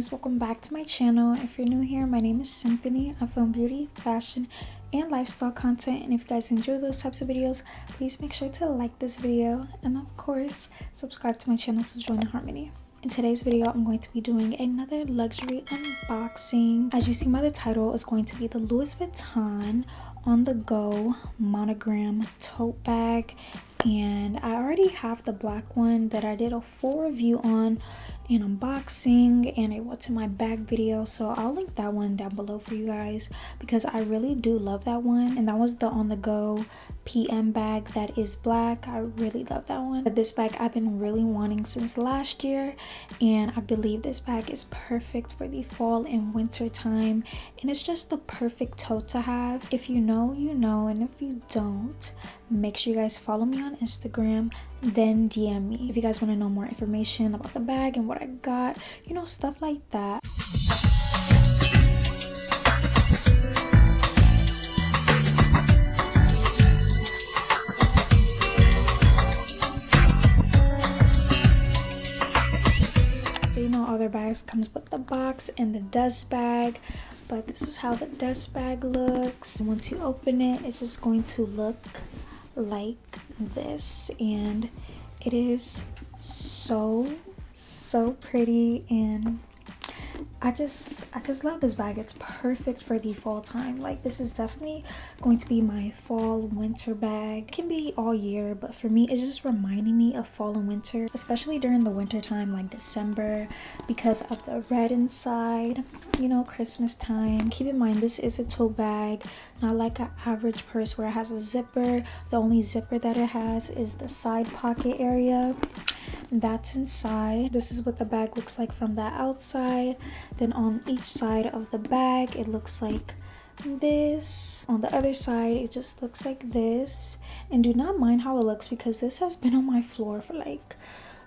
homies, welcome back to my channel. If you're new here, my name is Symphony. I film beauty, fashion, and lifestyle content, and if you guys enjoy those types of videos, please make sure to like this video and of course subscribe to my channel to join the harmony. In today's video, I'm going to be doing another luxury unboxing. As you see by the title, it's going to be the Louis Vuitton OnTheGo monogram tote bag, and I already have the black one that I did a full review on and unboxing, and it was in my bag video, so I'll link that one down below for you guys because I really do love that one. And that was the OnTheGo PM bag that is black. I really love that one. But this bag I've been really wanting since last year, and I believe this bag is perfect for the fall and winter time, and it's just the perfect tote to have. If you know, you know, and if you don't, make sure you guys follow me on Instagram, then DM me if you guys want to know more information about the bag and what I got, you know, stuff like that. So you know, all their bags comes with the box and the dust bag, but this is how the dust bag looks. Once you open it, it's just going to look like this, and it is so pretty, and I just love this bag. It's perfect for the fall time. Like, this is definitely going to be my fall winter bag. It can be all year, but for me it's just reminding me of fall and winter, especially during the winter time, like December, because of the red inside, you know, Christmas time. Keep in mind, this is a tote bag, not like an average purse where it has a zipper. The only zipper that it has is the side pocket area that's inside. This is what the bag looks like from the outside. Then on each side of the bag it looks like this. On the other side it just looks like this. And do not mind how it looks because this has been on my floor for like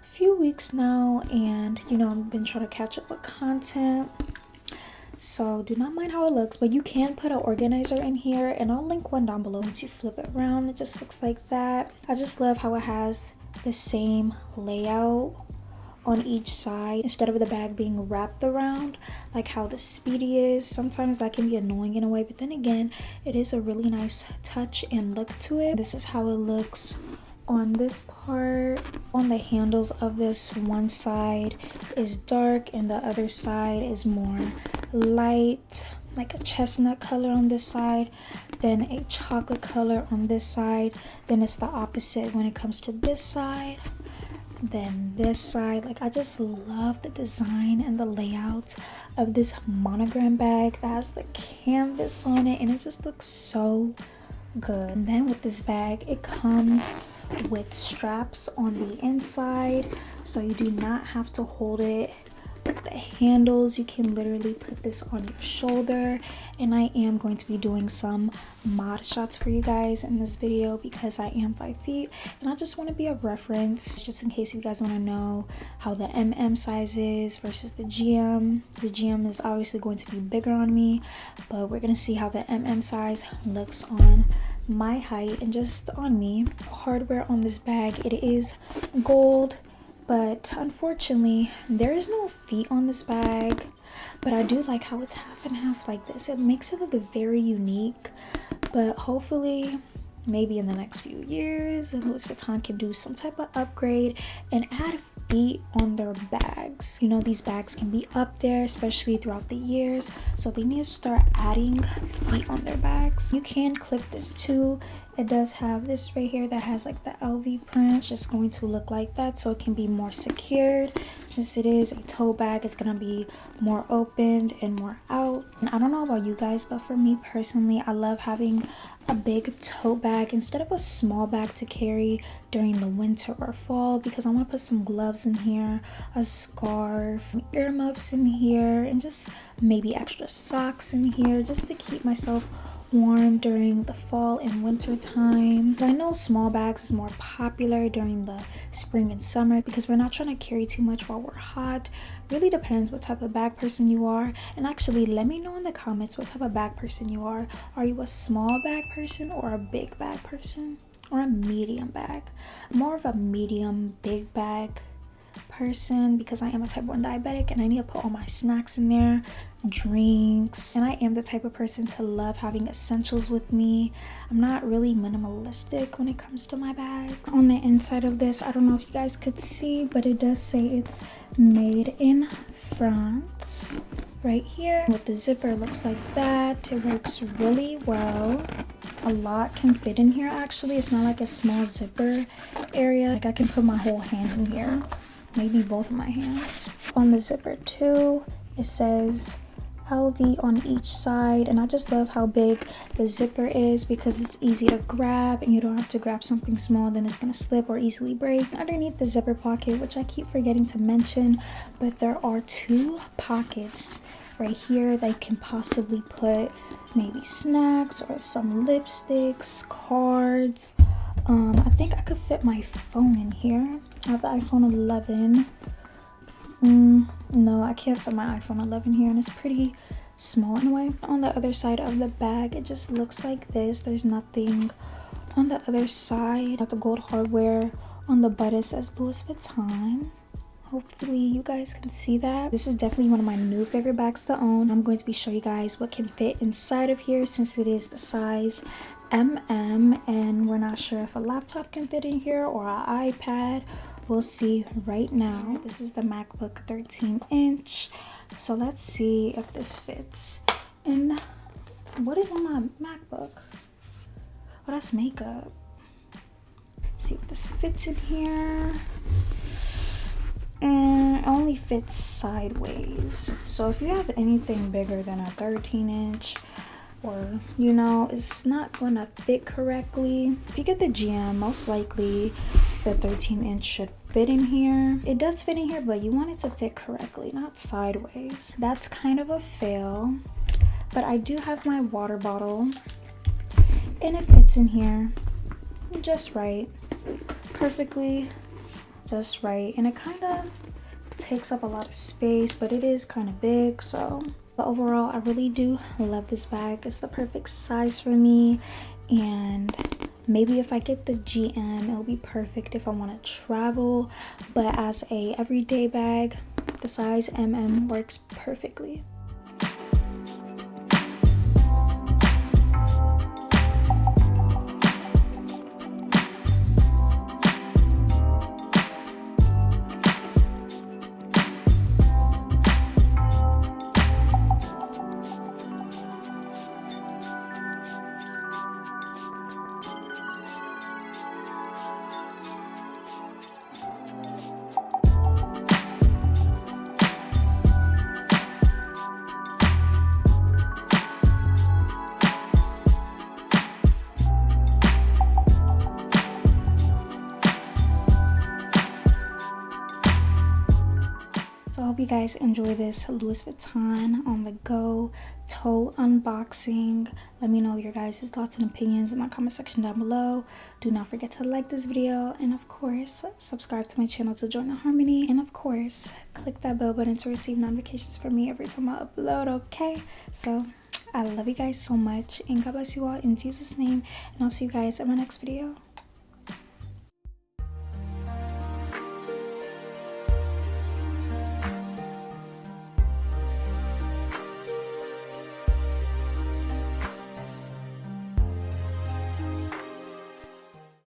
a few weeks now, and you know, I've been trying to catch up with content, so do not mind how it looks. But you can put an organizer in here, and I'll link one down below. Once you flip it around, it just looks like that. I just love how it has the same layout on each side instead of the bag being wrapped around like how the Speedy is. Sometimes that can be annoying in a way, but then again, it is a really nice touch and look to it. This is how it looks on this part. On the handles of this, one side is dark and the other side is more light, like a chestnut color on this side, then a chocolate color on this side. Then it's the opposite when it comes to this side, then this side. Like, I just love the design and the layout of this monogram bag that has the canvas on it, and it just looks so good. And then with this bag, it comes with straps on the inside, so you do not have to hold it with the handles. You can literally put this on your shoulder, and I am going to be doing some mod shots for you guys in this video because I am 5 feet, and I just want to be a reference just in case you guys want to know how the MM size is versus the GM. The GM is obviously going to be bigger on me, but we're gonna see how the MM size looks on my height and just on me. Hardware on this bag, it is gold, but unfortunately there is no feet on this bag. But I do like how it's half and half like this. It makes it look very unique, but hopefully maybe in the next few years Louis Vuitton can do some type of upgrade and add feet on their bags. You know, these bags can be up there especially throughout the years, so they need to start adding feet on their bags. You can clip this too. It does have this right here that has like the LV print. It's just going to look like that, so it can be more secured. Since it is a tote bag, it's gonna be more opened and more out. And I don't know about you guys, but for me personally, I love having a big tote bag instead of a small bag to carry during the winter or fall, because I want to put some gloves in here, a scarf, earmuffs in here, and just maybe extra socks in here just to keep myself warm during the fall and winter time. I know small bags is more popular during the spring and summer because we're not trying to carry too much while we're hot. Really depends what type of bag person you are. And actually, let me know in the comments what type of bag person you are. Are you a small bag person or a big bag person, or a medium bag? More of a medium big bag person because I am a type 1 diabetic and I need to put all my snacks in there, drinks, and I am the type of person to love having essentials with me. I'm not really minimalistic when it comes to my bags. On the inside of this, I don't know if you guys could see, but it does say it's made in France right here. With the zipper, it looks like that. It works really well. A lot can fit in here actually. It's not like a small zipper area. Like I can put my whole hand in here, maybe both of my hands. On the zipper too, it says LV on each side, and I just love how big the zipper is because it's easy to grab and you don't have to grab something small, then it's gonna slip or easily break. Underneath the zipper pocket, which I keep forgetting to mention, but there are 2 pockets right here that you can possibly put maybe snacks or some lipsticks, cards. I think I could fit my phone in here. I have the iPhone 11. No, I can't fit my iPhone 11 here, and it's pretty small in a way. On the other side of the bag, it just looks like this. There's nothing on the other side. Got the gold hardware. On the butt it says Louis Vuitton. Hopefully you guys can see that. This is definitely one of my new favorite bags to own. I'm going to be showing you guys what can fit inside of here since it is the size MM, and we're not sure if a laptop can fit in here or an iPad. We'll see right now. This is the MacBook 13-inch. So let's see if this fits. And what is on my MacBook? Oh, that's makeup. Let's see if this fits in here. And it only fits sideways. So if you have anything bigger than a 13-inch, or you know, it's not gonna fit correctly. If you get the GM, most likely the 13-inch should fit in here. It does fit in here, but you want it to fit correctly, not sideways. That's kind of a fail, but I do have my water bottle and it fits in here just right, perfectly just right. And it kind of takes up a lot of space, but it is kind of big. So but overall, I really do love this bag. It's the perfect size for me, and maybe if I get the GM, it'll be perfect if I want to travel, but as a everyday bag, the size MM works perfectly. So I hope you guys enjoy this Louis Vuitton OnTheGo tote unboxing. Let me know your guys' thoughts and opinions in my comment section down below. Do not forget to like this video, and of course subscribe to my channel to join the harmony, and of course click that bell button to receive notifications from me every time I upload. Okay, so I love you guys so much, and God bless you all in Jesus' name, and I'll see you guys in my next video.